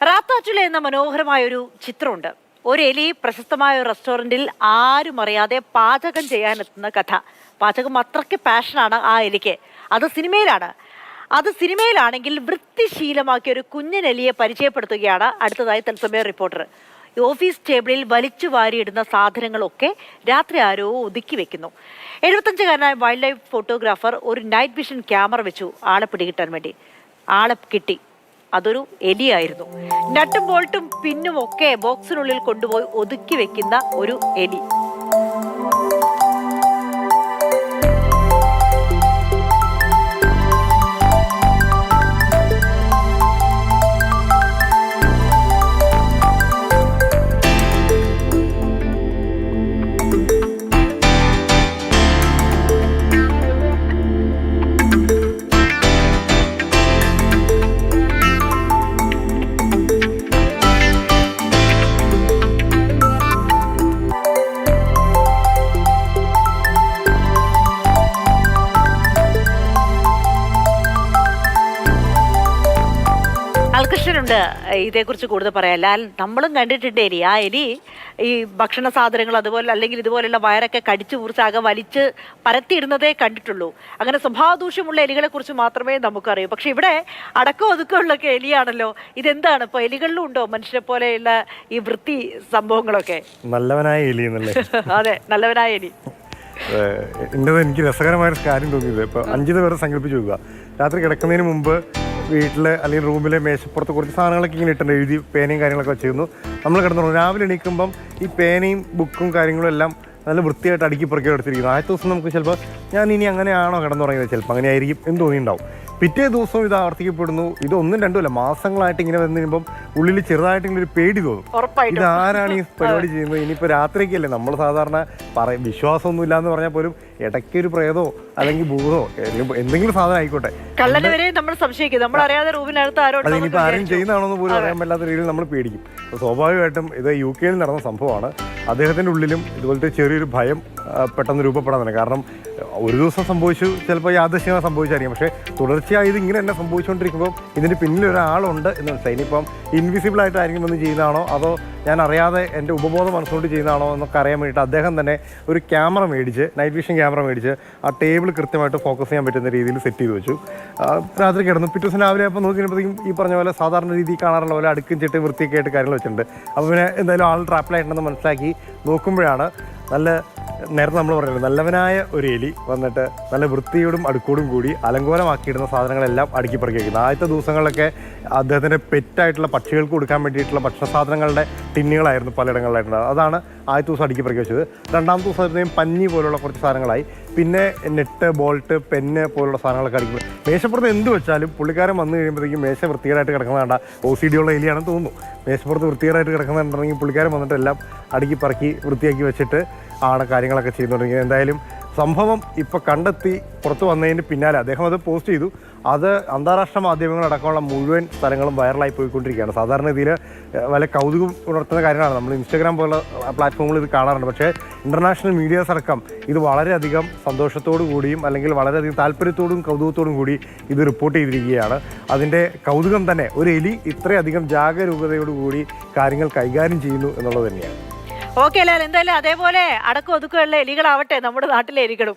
റാത്താച്ചുല എന്ന മനോഹരമായൊരു ചിത്രമുണ്ട്. ഒരു എലി പ്രശസ്തമായ ഒരു റെസ്റ്റോറൻറ്റിൽ ആരും അറിയാതെ പാചകം ചെയ്യാനെത്തുന്ന കഥ. പാചകം അത്രയ്ക്ക് പാഷനാണ് ആ എലിക്ക്. അത് സിനിമയിലാണെങ്കിൽ വൃത്തിശീലമാക്കിയ ഒരു കുഞ്ഞനെലിയെ പരിചയപ്പെടുത്തുകയാണ് അടുത്തതായി തത്സമയ റിപ്പോർട്ടർ. ഓഫീസ് ടേബിളിൽ വലിച്ചു വാരിയിടുന്ന സാധനങ്ങളൊക്കെ രാത്രി ആരോ ഒതുക്കി വെക്കുന്നു. 75-കാരനായ വൈൽഡ് ലൈഫ് ഫോട്ടോഗ്രാഫർ ഒരു നൈറ്റ് വിഷൻ ക്യാമറ വെച്ചു ആളെ പിടികിട്ടാൻ വേണ്ടി. ആളെ കിട്ടി. അതൊരു എലിയായിരുന്നു. നട്ടും ബോൾട്ടും പിന്നും ഒക്കെ ബോക്സിനുള്ളിൽ കൊണ്ടുപോയി ഒതുക്കി വെക്കുന്ന ഒരു എലി. കൃഷ്ണനുണ്ട് ഇതേക്കുറിച്ച് കൂടുതൽ പറയാം. ലാൽ, നമ്മളും കണ്ടിട്ടുണ്ട് എലി. ആ എലി ഈ ഭക്ഷണ സാധനങ്ങൾ അതുപോലെ അല്ലെങ്കിൽ ഇതുപോലെയുള്ള വയറൊക്കെ കടിച്ചു മുറിച്ചാകെ വലിച്ച് പരത്തിയിടുന്നതേ കണ്ടിട്ടുള്ളൂ. അങ്ങനെ സ്വഭാവദൂഷ്യമുള്ള എലികളെ കുറിച്ച് മാത്രമേ നമുക്കറിയൂ. പക്ഷെ ഇവിടെ അടക്കം ഒതുക്കമുള്ളൊക്കെ എലിയാണല്ലോ. ഇതെന്താണ് ഇപ്പൊ എലികളിലും ഉണ്ടോ മനുഷ്യരെ പോലെയുള്ള ഈ വൃത്തി സംഭവങ്ങളൊക്കെ? നല്ലവനായ എലി എന്നല്ലേ? അതെ, നല്ലവനായ എലി. എനിക്ക് രസകരമായൊരു കാര്യം തോന്നിയത്, ഇപ്പൊ 5 ദിവസം സങ്കല്പിച്ചു നോക്കുക. രാത്രി കിടക്കുന്നതിന് മുമ്പ് വീട്ടിൽ അല്ലെങ്കിൽ റൂമിലെ മേശപ്പുറത്ത് കുറച്ച് സാധനങ്ങളൊക്കെ ഇങ്ങനെ ഇട്ടുണ്ട്, എഴുതി പേനയും കാര്യങ്ങളൊക്കെ വെച്ചിരുന്നു. നമ്മൾ കിടന്നു രാവിലെ എണീക്കുമ്പം ഈ പേനയും ബുക്കും കാര്യങ്ങളും എല്ലാം നല്ല വൃത്തിയായിട്ട് അടുക്കി പുറക്കി എടുത്തിരിക്കുന്നു. ആദ്യത്തെ ദിവസം നമുക്ക് ചിലപ്പോൾ ഞാൻ ഇനി അങ്ങനെയാണോ കിടന്നുറങ്ങിയത്, ചിലപ്പോൾ അങ്ങനെ ആയിരിക്കും എന്ന് തോന്നിയിട്ടുണ്ടാവും. പിറ്റേ ദിവസവും ഇത് ആവർത്തിക്കപ്പെടുന്നു. ഇത് 1-2 അല്ല, മാസങ്ങളായിട്ട് ഇങ്ങനെ വന്നു കഴിയുമ്പം ഉള്ളിൽ ചെറുതായിട്ടിങ്ങനെ ഒരു പേടി തോന്നും. ഇതാരാണ് ഈ പരിപാടി ചെയ്യുന്നത്? ഇനിയിപ്പോൾ രാത്രിക്കല്ലേ, നമ്മൾ സാധാരണ വിശ്വാസമൊന്നും ഇല്ലാന്ന് പറഞ്ഞാൽ പോലും ഇടയ്ക്കൊരു പ്രേതോ അല്ലെങ്കിൽ ഭൂതോ എന്തെങ്കിലും സാധനം ആയിക്കോട്ടെ, അതിനിപ്പോൾ ആരും ചെയ്യുന്നതാണോന്ന് പോലും അറിയാൻ പറ്റാത്ത രീതിയിൽ നമ്മൾ പേടിക്കും. അപ്പോൾ സ്വാഭാവികമായിട്ടും ഇത് UK-ൽ നടന്ന സംഭവമാണ്. അദ്ദേഹത്തിൻ്റെ ഉള്ളിലും ഇതുപോലത്തെ ചെറിയൊരു ഭയം പെട്ടെന്ന് രൂപപ്പെടാൻ തന്നെ. കാരണം ഒരു ദിവസം സംഭവിച്ചു, ചിലപ്പോൾ യാദൃശ്ചികമായി സംഭവിച്ചായിരിക്കും. പക്ഷേ തുടർച്ചയായി ഇത് ഇങ്ങനെ തന്നെ സംഭവിച്ചുകൊണ്ടിരിക്കുമ്പോൾ ഇതിന് പിന്നിൽ ഒരാളുണ്ട് എന്ന് മനസ്സിലായി. ഇനിയിപ്പം ഇൻവിസിബിളായിട്ട് ആരെങ്കിലും വന്ന് ചെയ്യുന്നതാണോ അതോ ഞാൻ അറിയാതെ എൻ്റെ ഉപബോധം മനസ്സുകൊണ്ട് ചെയ്യുന്നതാണോ എന്നൊക്കെ അറിയാൻ വേണ്ടിയിട്ട് അദ്ദേഹം തന്നെ ഒരു ക്യാമറ മേടിച്ച്, നൈറ്റ് വിഷൻ ക്യാമറ മേടിച്ച് ആ ടേബിൾ കൃത്യമായിട്ട് ഫോക്കസ് ചെയ്യാൻ പറ്റുന്ന രീതിയിൽ സെറ്റ് ചെയ്ത് വെച്ചു. രാത്രി കിടന്നു. പിറ്റേ ദിവസം രാവിലെ അപ്പോൾ നോക്കി കഴിയുമ്പോഴത്തേക്കും ഈ പറഞ്ഞ പോലെ സാധാരണ രീതിയിൽ കാണാറുള്ള പോലെ അടുക്കും ചിട്ട് വൃത്തിയൊക്കെ ആയിട്ട് കാര്യങ്ങൾ വെച്ചിട്ടുണ്ട്. അപ്പോൾ പിന്നെ എന്തായാലും ആൾ ട്രാപ്പിലായിട്ടുണ്ടെന്ന് മനസ്സിലാക്കി നോക്കുമ്പോഴാണ് നേരത്തെ നമ്മൾ പറഞ്ഞത് നല്ലവനായ ഒരു എലി വന്നിട്ട് നല്ല വൃത്തിയോടും അടുക്കോടും കൂടി അലങ്കോലമാക്കിയിടുന്ന സാധനങ്ങളെല്ലാം അടുക്കി പറക്കി വയ്ക്കുന്നത്. ആദ്യത്തെ ദിവസങ്ങളിലൊക്കെ അദ്ദേഹത്തിൻ്റെ പെറ്റായിട്ടുള്ള പക്ഷികൾക്ക് കൊടുക്കാൻ വേണ്ടിയിട്ടുള്ള ഭക്ഷണ സാധനങ്ങളുടെ ടിന്നുകളായിരുന്നു പലയിടങ്ങളിലായിട്ടുള്ളത്. അതാണ് ആദ്യത്തെ ദിവസം അടുക്കി പറക്കി വെച്ചത്. രണ്ടാമത്തെ ദിവസം പഞ്ഞി പോലുള്ള കുറച്ച് സാധനങ്ങളായി. പിന്നെ നെറ്റ്, ബോൾട്ട്, പെന്ന് പോലുള്ള സാധനങ്ങളൊക്കെ അടുക്കി. മേശപ്പുറത്ത് എന്ത് വെച്ചാലും പുള്ളിക്കാരൻ വന്നു കഴിയുമ്പോഴത്തേക്കും മേശ വൃത്തികേടായിട്ട് കിടക്കുന്ന കണ്ട OCD ഉള്ള എലിയാണെന്ന് തോന്നുന്നു. മേശപ്പുറത്ത് വൃത്തികേടായിട്ട് കിടക്കുന്നുണ്ടെങ്കിൽ പുള്ളിക്കാരൻ വന്നിട്ട് എല്ലാം അടുക്കി പറക്കി വൃത്തിയാക്കി വെച്ചിട്ട് ആണ് കാര്യങ്ങളൊക്കെ ചെയ്യുന്നുണ്ടെങ്കിൽ. എന്തായാലും സംഭവം ഇപ്പോൾ കണ്ടെത്തി പുറത്ത് വന്നതിന് പിന്നാലെ അദ്ദേഹം അത് പോസ്റ്റ് ചെയ്തു. അത് അന്താരാഷ്ട്ര മാധ്യമങ്ങളടക്കമുള്ള മുഴുവൻ സ്ഥലങ്ങളും വൈറലായി പോയിക്കൊണ്ടിരിക്കുകയാണ്. സാധാരണ ഇതിൽ വല്ല കൗതുകം ഉണർത്തുന്ന കാര്യമാണ്. നമ്മൾ ഇൻസ്റ്റാഗ്രാം പോലുള്ള പ്ലാറ്റ്ഫോമുകളിൽ ഇത് കാണാറുണ്ട്. പക്ഷേ ഇൻ്റർനാഷണൽ മീഡിയാസ് അടക്കം ഇത് വളരെയധികം സന്തോഷത്തോടു കൂടിയും അല്ലെങ്കിൽ വളരെയധികം താല്പര്യത്തോടും കൗതുകത്തോടും കൂടി ഇത് റിപ്പോർട്ട് ചെയ്തിരിക്കുകയാണ്. അതിൻ്റെ കൗതുകം തന്നെ ഒരു എലി ഇത്രയധികം ജാഗരൂകതയോടുകൂടി കാര്യങ്ങൾ കൈകാര്യം ചെയ്യുന്നു എന്നുള്ളത് തന്നെയാണ്. ഓക്കെ ലാൽ, എന്തായാലും അതേപോലെ അടക്കം ഒതുക്കമുള്ള എലികളാവട്ടെ നമ്മുടെ നാട്ടിലെ എലികളും.